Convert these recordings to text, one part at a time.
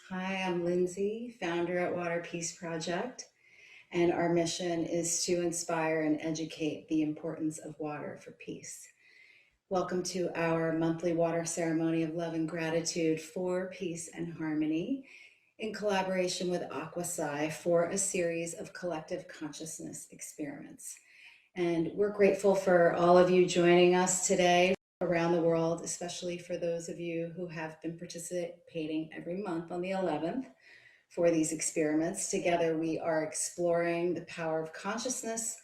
Hi, I'm Lindsay, founder at Water Peace Project, and our mission is to inspire and educate the importance of water for peace. Welcome to our monthly water ceremony of love and gratitude for peace and harmony in collaboration with AquaPsy for a series of collective consciousness experiments. And we're grateful for all of you joining us today around the world, especially for those of you who have been participating every month on the 11th for these experiments. Together, we are exploring the power of consciousness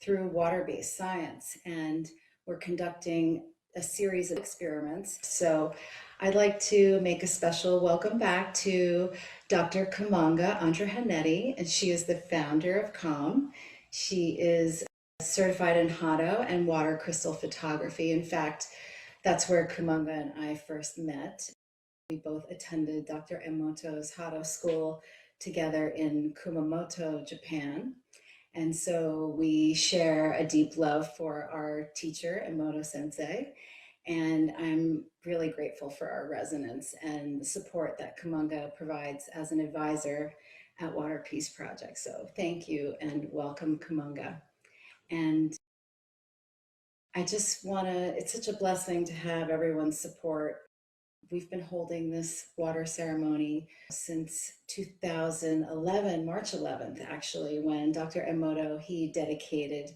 through water-based science, and we're conducting a series of experiments. So I'd like to make a special welcome back to Dr. Kumanga Andrahennadi, and she is the founder of CALM. She is certified in Hado and water crystal photography. In fact, that's where Kumanga and I first met. We both attended Dr. Emoto's Hado school together in Kumamoto, Japan. And so we share a deep love for our teacher, Emoto Sensei. And I'm really grateful for our resonance and the support that Kumanga provides as an advisor at Water Peace Project. So thank you and welcome, Kumanga. And I just want to, it's such a blessing to have everyone's support. We've been holding this water ceremony since 2011, March 11th, actually, when Dr. Emoto, he dedicated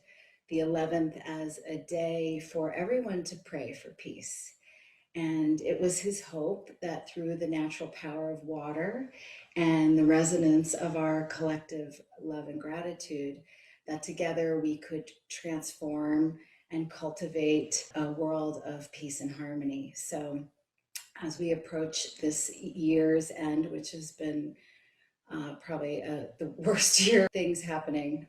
the 11th as a day for everyone to pray for peace. And it was his hope that through the natural power of water and the resonance of our collective love and gratitude, that together we could transform and cultivate a world of peace and harmony. So as we approach this year's end, which has been probably the worst year of things happening.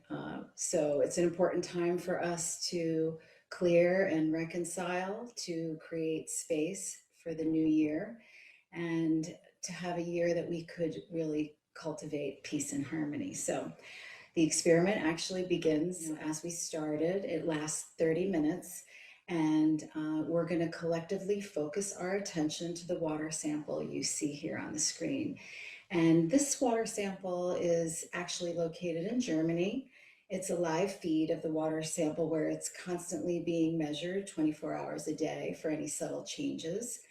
So it's an important time for us to clear and reconcile, to create space for the new year, and to have a year that we could really cultivate peace and harmony. So the experiment actually begins as we started. It lasts 30 minutes. And we're going to collectively focus our attention to the water sample you see here on the screen. And this water sample is actually located in Germany. It's a live feed of the water sample where it's constantly being measured 24 hours a day for any subtle changes.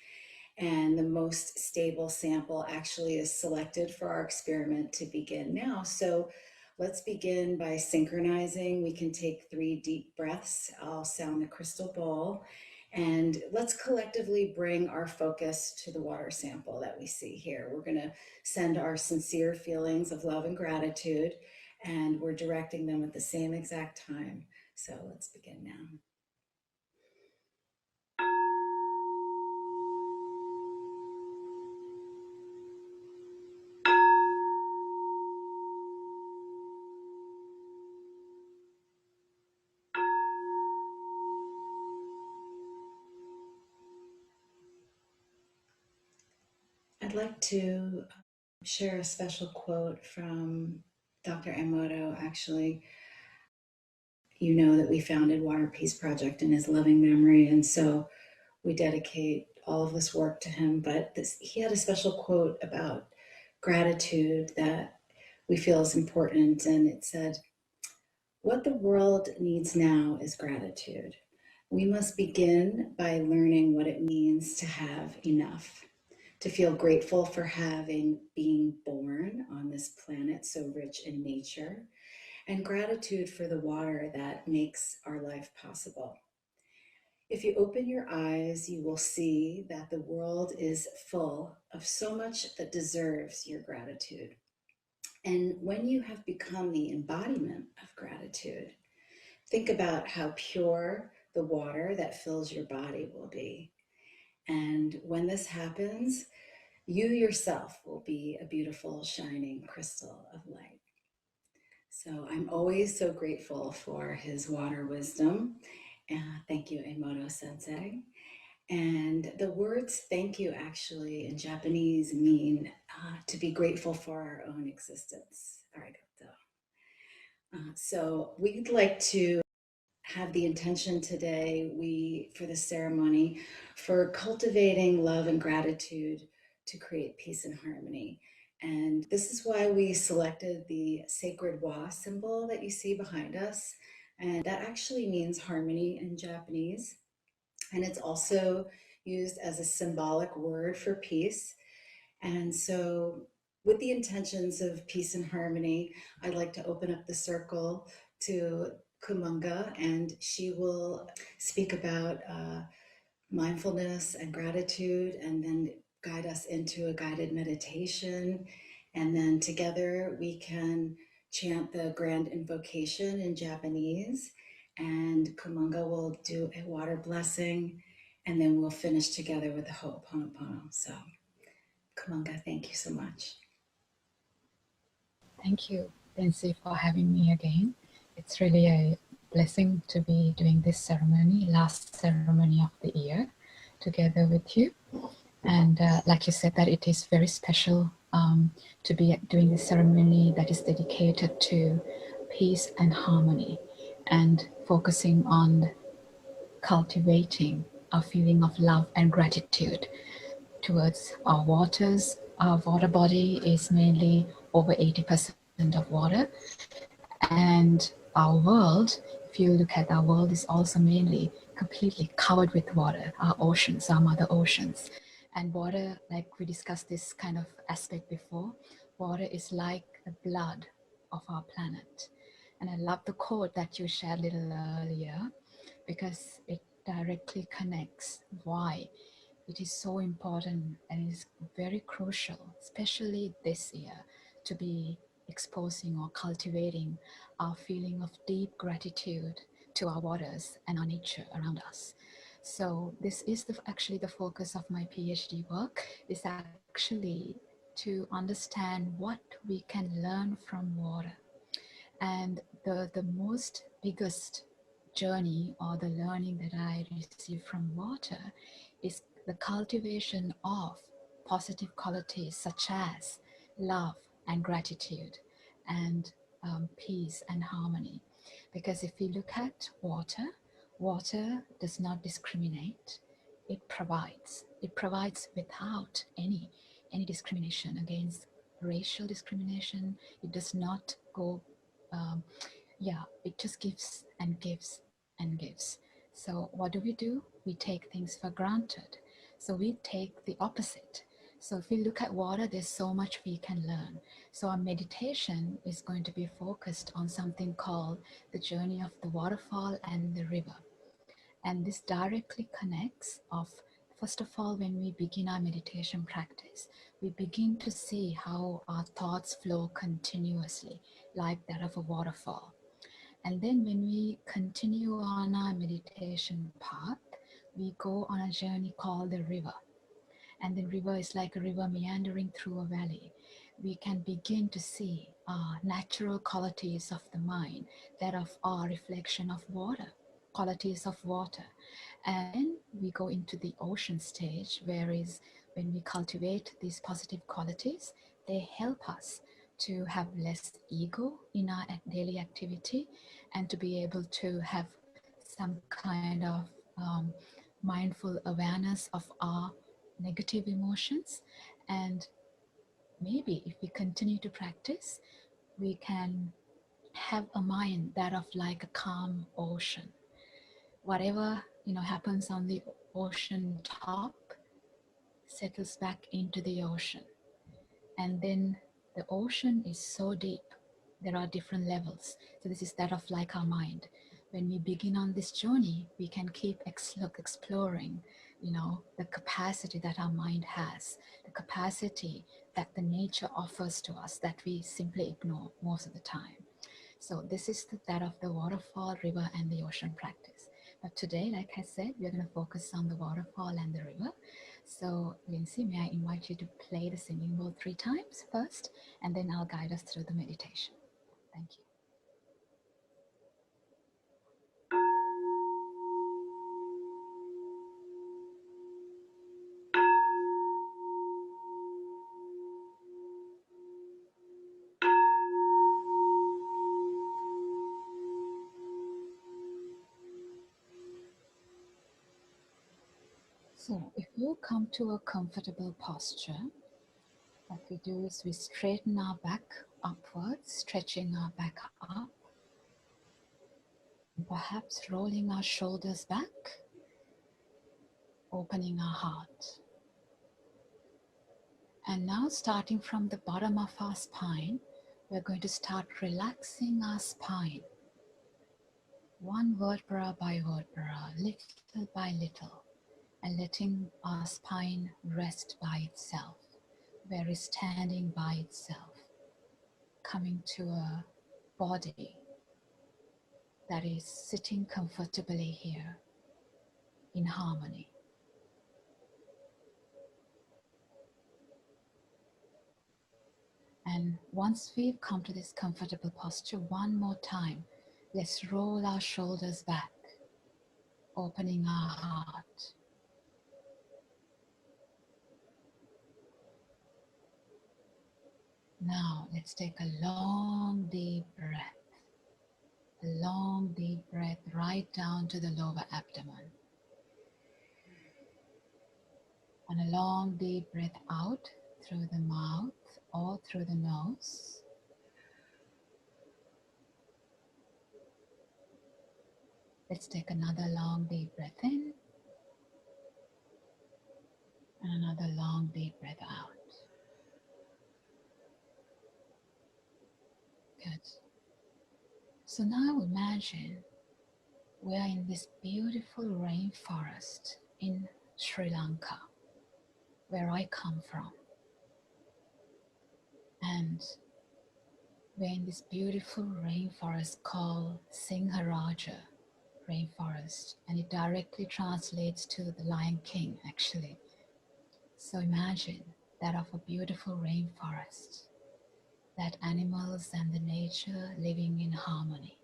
And the most stable sample actually is selected for our experiment to begin now. So let's begin by synchronizing. We can take 3 deep breaths. I'll sound the crystal bowl. And let's collectively bring our focus to the water sample that we see here. We're going to send our sincere feelings of love and gratitude, and we're directing them at the same exact time. So let's begin now. I'd like to share a special quote from Dr. Emoto. Actually, you know that we founded Water Peace Project in his loving memory, and so we dedicate all of this work to him. But he had a special quote about gratitude that we feel is important, and it said, "What the world needs now is gratitude. We must begin by learning what it means to have enough, to feel grateful for being born on this planet so rich in nature, and gratitude for the water that makes our life possible. If you open your eyes, you will see that the world is full of so much that deserves your gratitude. And when you have become the embodiment of gratitude, think about how pure the water that fills your body will be. And when this happens, you yourself will be a beautiful, shining crystal of light." So I'm always so grateful for his water wisdom. Thank you, Emoto Sensei. And the words thank you actually in Japanese mean to be grateful for our own existence. Arigato. So we'd like to have the intention today, for the ceremony, for cultivating love and gratitude to create peace and harmony. And this is why we selected the sacred wa symbol that you see behind us. And that actually means harmony in Japanese. And it's also used as a symbolic word for peace. And so, with the intentions of peace and harmony, I'd like to open up the circle to Kumanga, and she will speak about mindfulness and gratitude, and then guide us into a guided meditation. And then together we can chant the grand invocation in Japanese, and Kumanga will do a water blessing, and then we'll finish together with the Ho'oponopono. So, Kumanga, thank you so much. Thank you, Lindsay, for having me again. It's really a blessing to be doing this ceremony, last ceremony of the year, together with you. And like you said, that it is very special to be doing this ceremony that is dedicated to peace and harmony, and focusing on cultivating a feeling of love and gratitude towards our waters. Our water body is mainly over 80% of water, and our world, if you look at our world, is also mainly completely covered with water. Our oceans, our mother oceans. And water, like we discussed this kind of aspect before, water is like the blood of our planet. And I love the quote that you shared a little earlier, because it directly connects why it is so important and is very crucial, especially this year, to be exposing or cultivating our feeling of deep gratitude to our waters and our nature around us. So this is actually the focus of my PhD work, is actually to understand what we can learn from water. And the most biggest journey or the learning that I received from water is the cultivation of positive qualities such as love and gratitude and peace and harmony. Because if we look at water, water does not discriminate. It provides. It provides without any discrimination against racial discrimination. It does not go, it just gives and gives and gives. So what do? We take things for granted. So we take the opposite. So if we look at water, there's so much we can learn. So our meditation is going to be focused on something called the journey of the waterfall and the river. And this directly connects of, first of all, when we begin our meditation practice, we begin to see how our thoughts flow continuously, like that of a waterfall. And then when we continue on our meditation path, we go on a journey called the river. And the river is like a river meandering through a valley. We can begin to see natural qualities of the mind, that of our reflection of water, qualities of water. And then we go into the ocean stage, whereas when we cultivate these positive qualities, they help us to have less ego in our daily activity and to be able to have some kind of mindful awareness of our negative emotions. And maybe if we continue to practice, we can have a mind that of like a calm ocean. Whatever happens on the ocean top settles back into the ocean. And then the ocean is so deep, there are different levels. So this is that of like our mind. When we begin on this journey, we can keep exploring, the capacity that our mind has, the capacity that the nature offers to us that we simply ignore most of the time. So this is that of the waterfall, river, and the ocean practice. But today, like I said, we're going to focus on the waterfall and the river. So Lindsay, may I invite you to play the singing bowl 3 times first, and then I'll guide us through the meditation. Thank you. So if you come to a comfortable posture, what we do is we straighten our back upwards, stretching our back up, and perhaps rolling our shoulders back, opening our heart. And now, starting from the bottom of our spine, we're going to start relaxing our spine, one vertebra by vertebra, little by little, and letting our spine rest by itself, where it's standing by itself, coming to a body that is sitting comfortably here in harmony. And once we've come to this comfortable posture, one more time, let's roll our shoulders back, opening our heart. Now let's take a long deep breath. A long deep breath right down to the lower abdomen. And a long deep breath out through the mouth or through the nose. Let's take another long deep breath in and another long deep breath out. Good. So now imagine we are in this beautiful rainforest in Sri Lanka, where I come from. And we're in this beautiful rainforest called Singharaja rainforest, and it directly translates to the Lion King, actually. So imagine that of a beautiful rainforest, that animals and the nature living in harmony.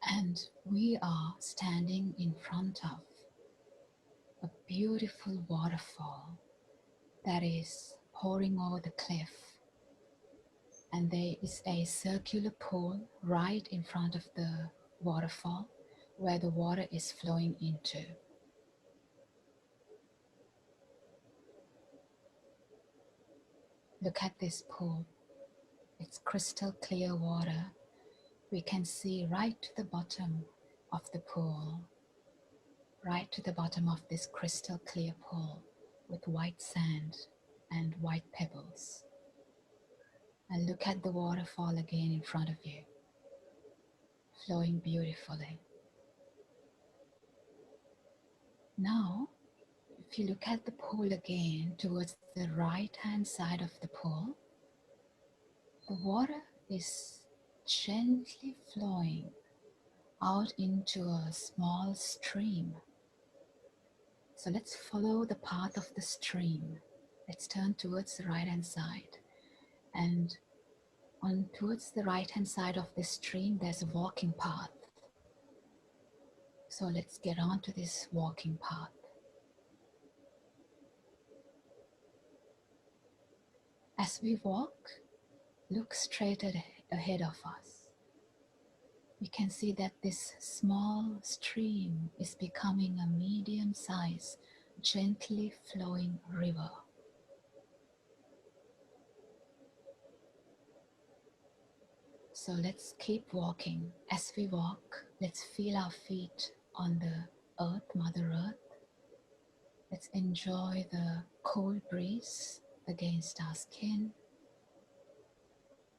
And we are standing in front of a beautiful waterfall that is pouring over the cliff. And there is a circular pool right in front of the waterfall where the water is flowing into. look at this pool. It's crystal clear water. We can see right to the bottom of the pool, right to the bottom of this crystal clear pool with white sand and white pebbles. And look at the waterfall again in front of you, flowing beautifully. Now, if you look at the pool again towards the right-hand side of the pool, the water is gently flowing out into a small stream. So let's follow the path of the stream. Let's turn towards the right-hand side. And towards the right-hand side of the stream, there's a walking path. So let's get onto this walking path. As we walk, look straight ahead of us. We can see that this small stream is becoming a medium-sized, gently flowing river. So let's keep walking. As we walk, let's feel our feet on the earth, Mother Earth. Let's enjoy the cold breeze against our skin.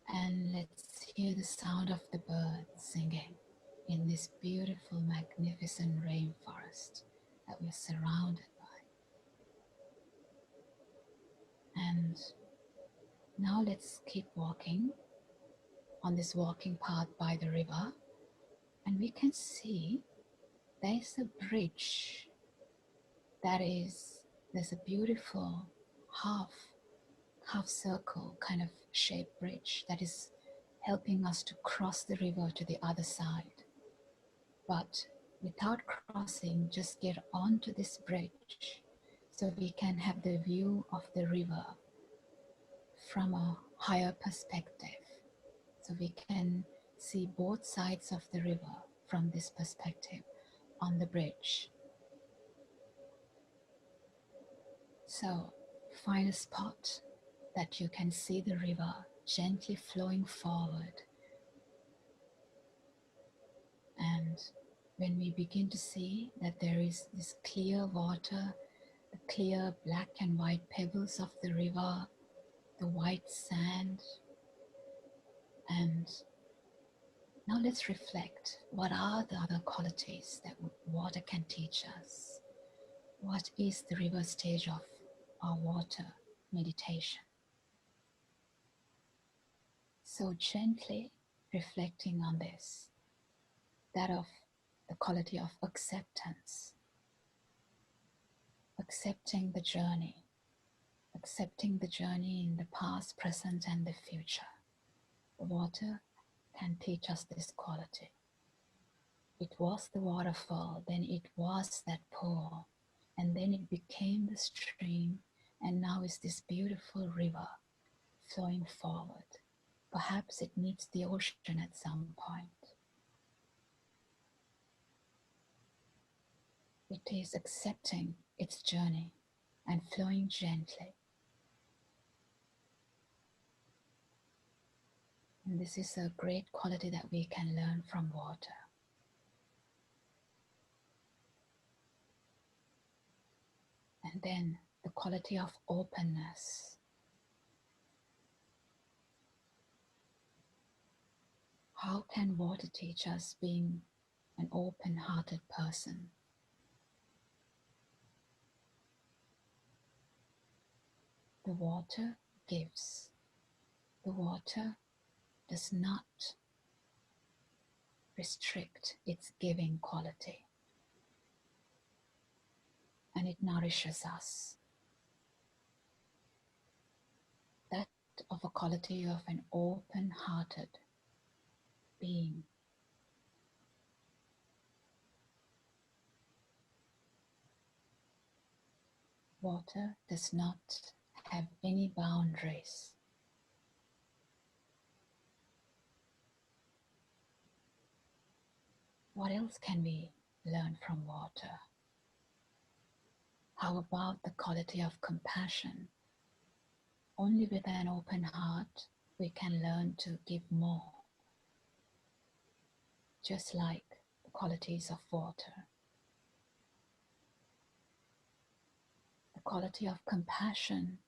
And let's hear the sound of the birds singing in this beautiful, magnificent rainforest that we're surrounded by. And now let's keep walking on this walking path by the river. And we can see there's a bridge there's a beautiful half circle kind of shaped bridge that is helping us to cross the river to the other side. But without crossing, just get onto this bridge so we can have the view of the river from a higher perspective. So we can see both sides of the river from this perspective on the bridge. So find a spot that you can see the river gently flowing forward. And when we begin to see that there is this clear water, the clear black and white pebbles of the river, the white sand, and now let's reflect. What are the other qualities that water can teach us? What is the river stage of our water meditation? So gently reflecting on this, that of the quality of acceptance, accepting the journey in the past, present, and the future. The water can teach us this quality. It was the waterfall, then it was that pool, and then it became the stream, and now is this beautiful river flowing forward. Perhaps it meets the ocean at some point. It is accepting its journey and flowing gently. And this is a great quality that we can learn from water. And then the quality of openness. How can water teach us being an open-hearted person? The water gives. The water does not restrict its giving quality. And it nourishes us. That of a quality of an open-hearted being. Water does not have any boundaries. What else can we learn from water? How about the quality of compassion? Only with an open heart we can learn to give more, just like the qualities of water. The quality of compassion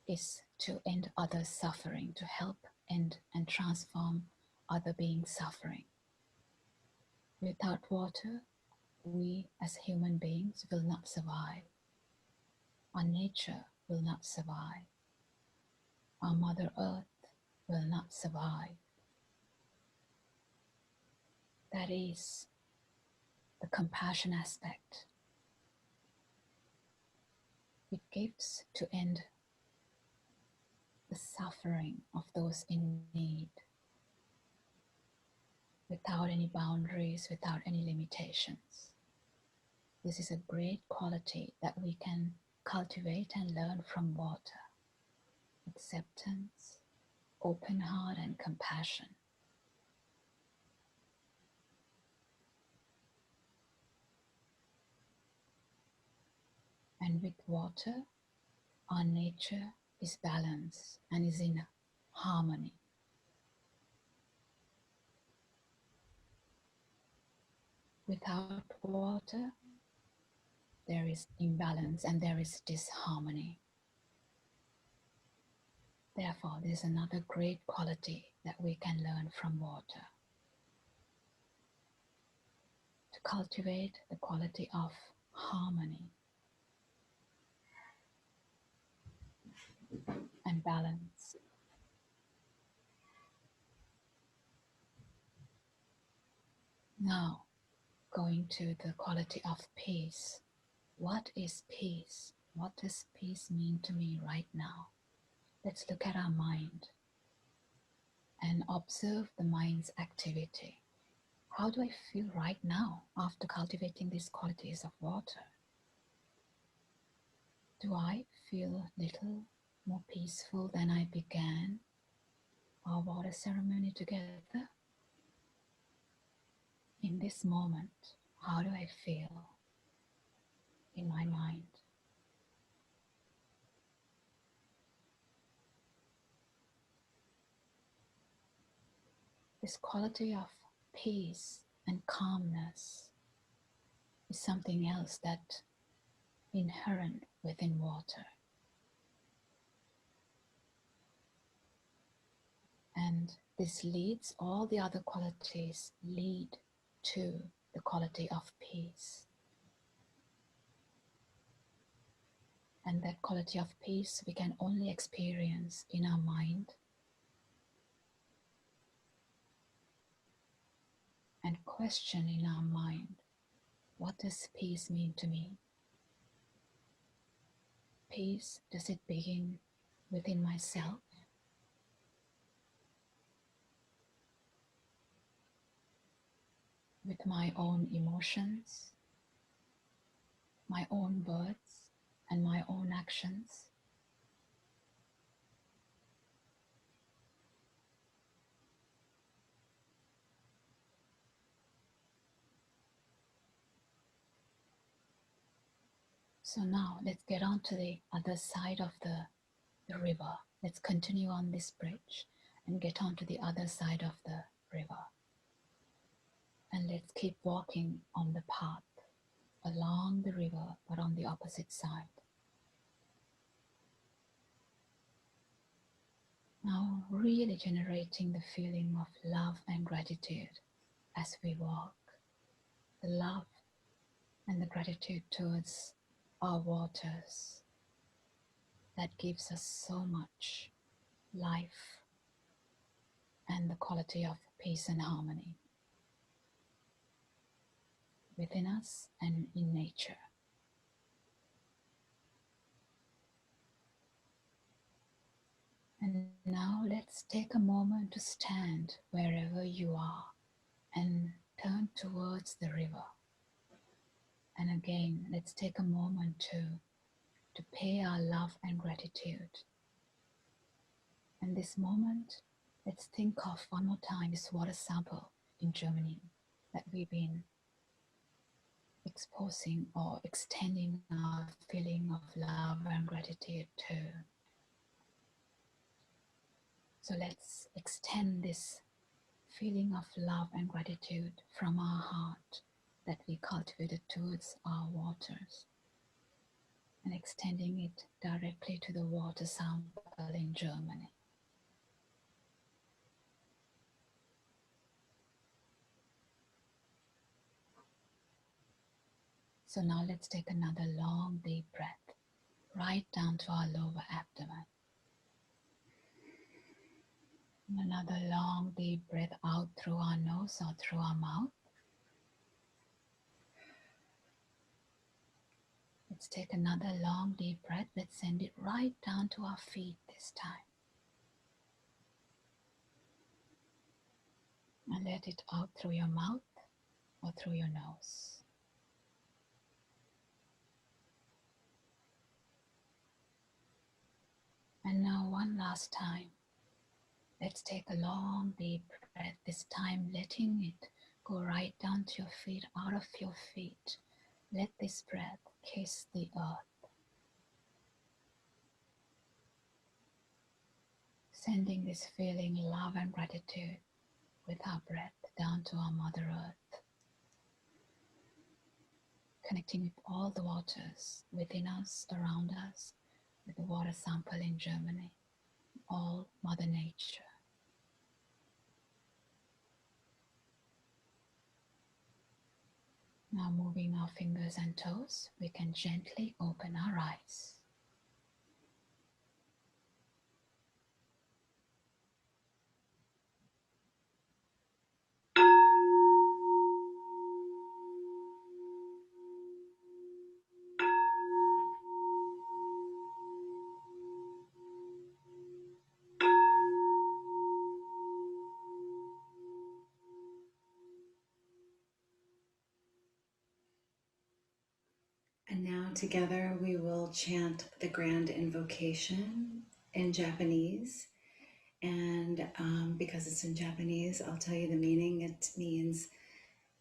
is to end others' suffering, to help end and transform other beings' suffering. Without water, we as human beings will not survive. Our nature will not survive. Our Mother Earth will not survive. That is the compassion aspect. It gives to end the suffering of those in need without any boundaries, without any limitations. This is a great quality that we can cultivate and learn from water. Acceptance, open heart, and compassion. And with water, our nature is balanced and is in harmony. Without water, there is imbalance and there is disharmony. Therefore, there's another great quality that we can learn from water. To cultivate the quality of harmony and balance. Now, going to the quality of peace. What is peace? What does peace mean to me right now? Let's look at our mind and observe the mind's activity. How do I feel right now after cultivating these qualities of water? Do I feel a little more peaceful than I began our water ceremony together? In this moment, how do I feel in my mind? This quality of peace and calmness is something else that's inherent within water. And this leads, all the other qualities lead to the quality of peace. And that quality of peace we can only experience in our mind and question in our mind, what does peace mean to me? Peace, does it begin within myself? With my own emotions, my own words, and my own actions? So now let's get on to the other side of the river. Let's continue on this bridge and get on to the other side of the river. And let's keep walking on the path along the river, but on the opposite side. Now really generating the feeling of love and gratitude as we walk. The love and the gratitude towards our waters that gives us so much life and the quality of peace and harmony within us and in nature. And now let's take a moment to stand wherever you are and turn towards the river. And again, let's take a moment to pay our love and gratitude. And this moment, let's think of one more time this water sample in Germany that we've been exposing or extending our feeling of love and gratitude to. So let's extend this feeling of love and gratitude from our heart that we cultivated towards our waters, and extending it directly to the water sample in Germany. So now let's take another long deep breath right down to our lower abdomen. And another long deep breath out through our nose or through our mouth. Let's take another long deep breath. Let's send it right down to our feet this time. And let it out through your mouth or through your nose. And now one last time. Let's take a long deep breath, this time letting it go right down to your feet, out of your feet. Let this breath kiss the earth, sending this feeling, love and gratitude with our breath down to our Mother Earth, connecting with all the waters within us, around us, with the water sample in Germany, all Mother Nature. Now moving our fingers and toes, we can gently open our eyes. And now together we will chant the grand invocation in Japanese. And because it's in Japanese, I'll tell you the meaning. It means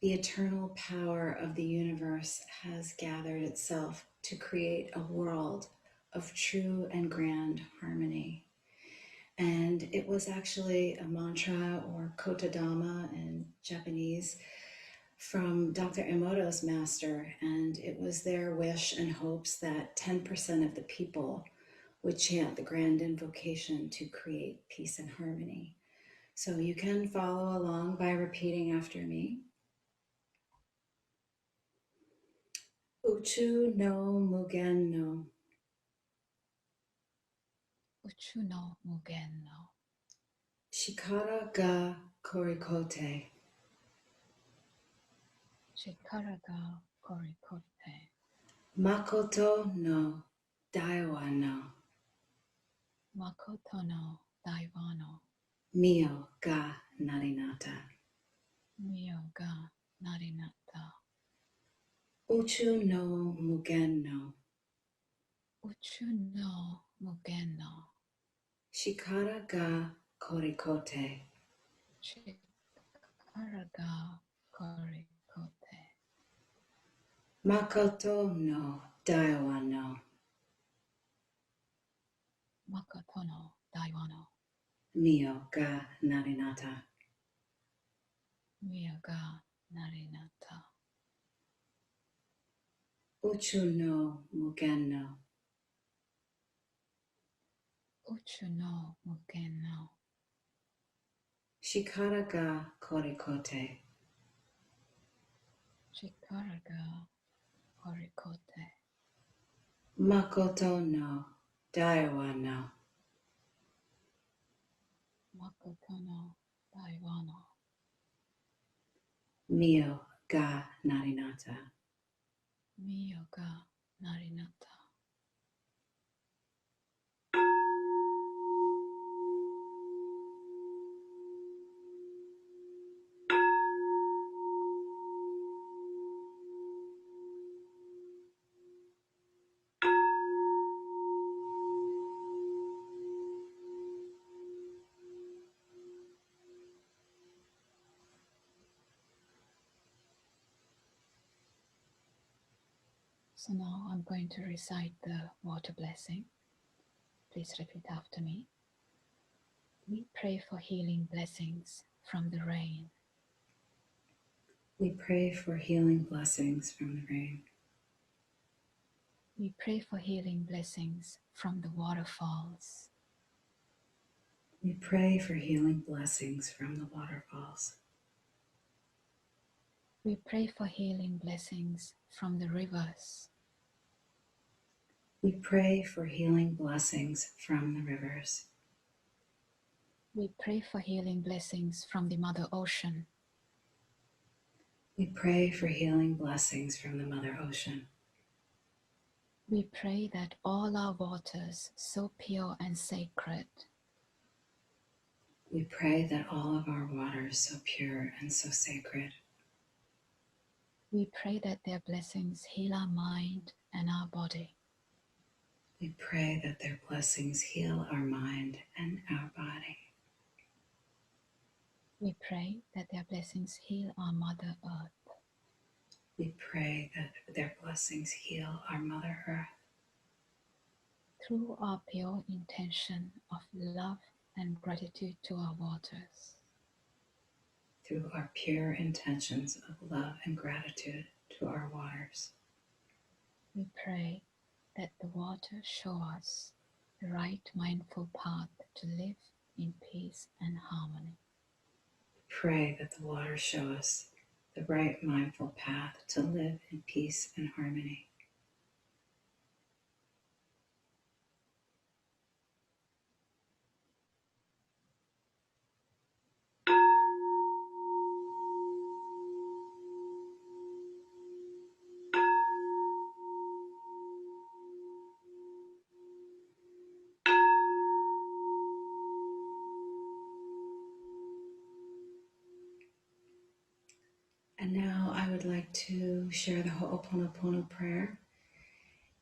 the eternal power of the universe has gathered itself to create a world of true and grand harmony. And it was actually a mantra or kotodama in Japanese from Dr. Emoto's master, and it was their wish and hopes that 10% of the people would chant the grand invocation to create peace and harmony. So you can follow along by repeating after me. Uchu no mugen no. Uchu no mugen no. Shikara ga korikote. Shikara ga korikote. Makoto no daiwa no. Makoto no daiwa no. Mio ga narinata. Mio ga narinata. Uchu no mugen no. Uchu no mugen no. Shikara ga korikote. Shikara ga korikote. Makoto no daiwa no. Makoto no daiwa no. Mio ga narinata. Mio ga narinata. Uchu no mugen no. Uchu no mugen no. Shikara ga korikote. Shikara ga korikote. Makoto no daiwa no. Makoto no daiwa no. Mio ga narinata. Mio ga narinata. So now I'm going to recite the water blessing. Please repeat after me. We pray for healing blessings from the rain. We pray for healing blessings from the rain. We pray for healing blessings from the waterfalls. We pray for healing blessings from the waterfalls. We pray for healing blessings from the rivers. We pray for healing blessings from the rivers. We pray for healing blessings from the Mother Ocean. We pray for healing blessings from the Mother Ocean. We pray that all our waters, so pure and sacred, We pray that all of our waters, so pure and so sacred, we pray that their blessings heal our mind and our body. we pray that their blessings heal our mind and our body. We pray that their blessings heal our Mother Earth. We pray that their blessings heal our Mother Earth. Through our pure intention of love and gratitude to our waters, Through our pure intentions of love and gratitude to our waters, we pray that the waters show us the right mindful path to live in peace and harmony. pray that the waters show us the right mindful path to live in peace and harmony. And now I would like to share the Ho'oponopono prayer.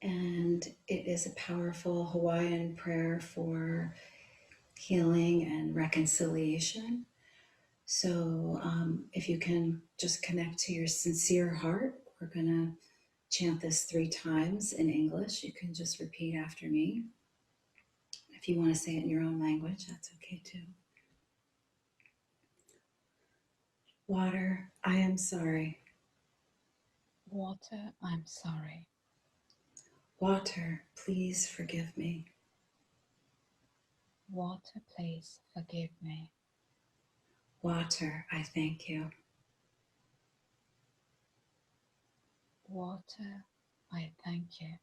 And it is a powerful Hawaiian prayer for healing and reconciliation. So if you can just connect to your sincere heart, we're going to chant this 3 times in English. You can just repeat after me. If you want to say it in your own language, that's okay too. Water, I am sorry. Water, I'm sorry. Water, please forgive me. Water, please forgive me. Water, I thank you. Water, I thank you.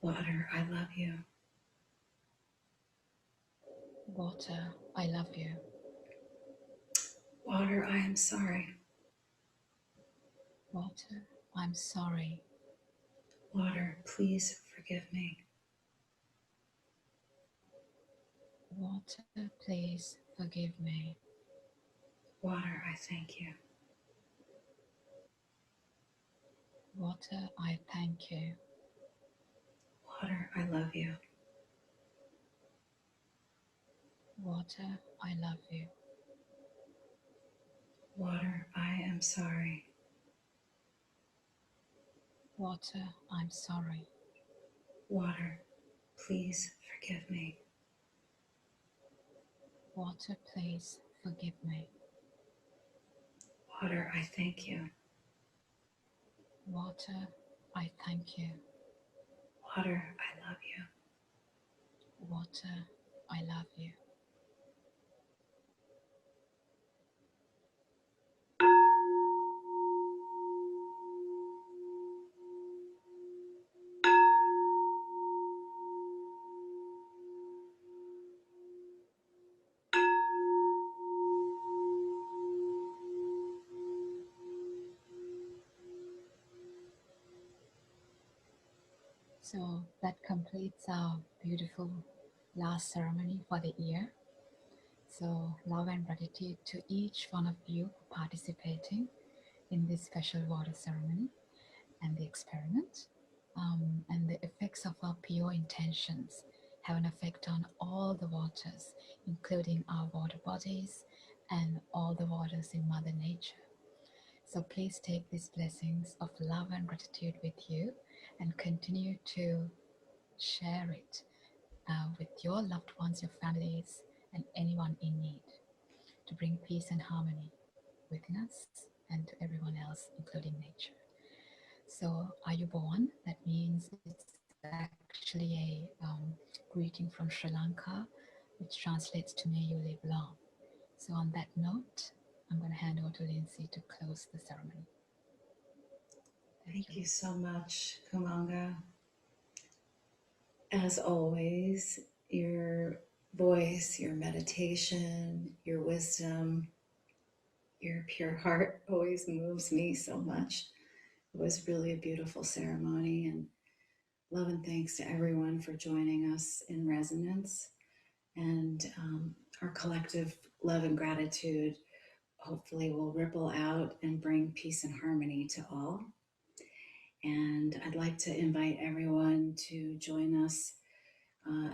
Water, I love you. Water, I love you. Water, I am sorry. Water, I'm sorry. Water, please forgive me. Water, please forgive me. Water, I thank you. Water, I thank you. Water, I love you. Water, I love you. Water, I am sorry. Water, I'm sorry. Water, please forgive me. Water, please forgive me. Water, I thank you. Water, I thank you. Water, I love you. Water, I love you. So that completes our beautiful last ceremony for the year. So love and gratitude to each one of you participating in this special water ceremony and the experiment. And the effects of our pure intentions have an effect on all the waters, including our water bodies and all the waters in Mother Nature. So please take these blessings of love and gratitude with you and continue to share it with your loved ones, your families, and anyone in need, to bring peace and harmony within us and to everyone else, including nature. So, are you born? That means it's actually a greeting from Sri Lanka, which translates to may you live long. So, on that note, I'm going to hand over to Lindsay to close the ceremony. Thank you so much, Kumanga. As always, your voice, your meditation, your wisdom, your pure heart always moves me so much. It was really a beautiful ceremony, and love and thanks to everyone for joining us in resonance. And our collective love and gratitude hopefully will ripple out and bring peace and harmony to all. And I'd like to invite everyone to join us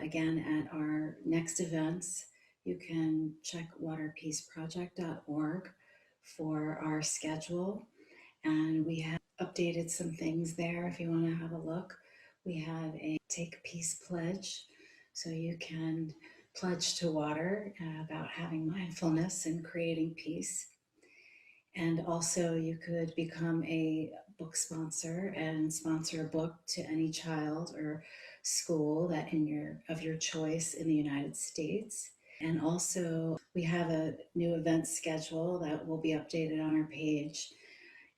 again at our next events. You can check waterpeaceproject.org for our schedule. And we have updated some things there if you want to have a look. We have a Take Peace pledge, so you can pledge to water about having mindfulness and creating peace. And also you could become a book sponsor and sponsor a book to any child or school that of your choice in the United States. And also we have a new event schedule that will be updated on our page.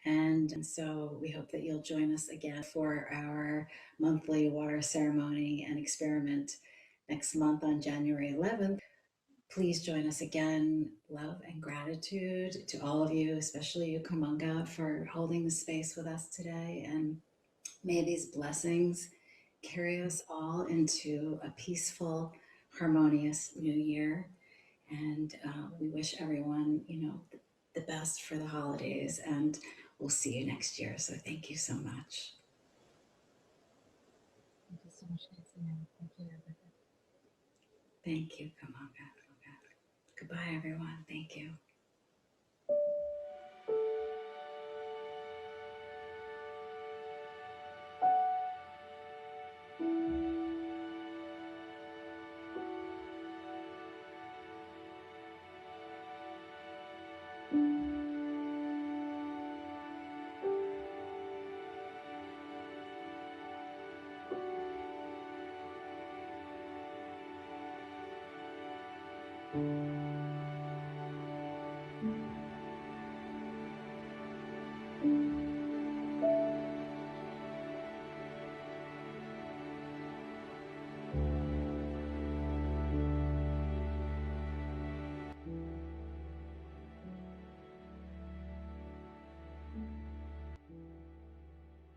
And so we hope that you'll join us again for our monthly water ceremony and experiment next month on January 11th. Please join us again. Love and gratitude to all of you, especially you, Kumanga, for holding the space with us today. And may these blessings carry us all into a peaceful, harmonious new year. And we wish everyone, the best for the holidays. And we'll see you next year. So thank you so much. Thank you so much, Nancy. Thank you, everybody. Thank you, Kumanga. Goodbye, everyone. Thank you.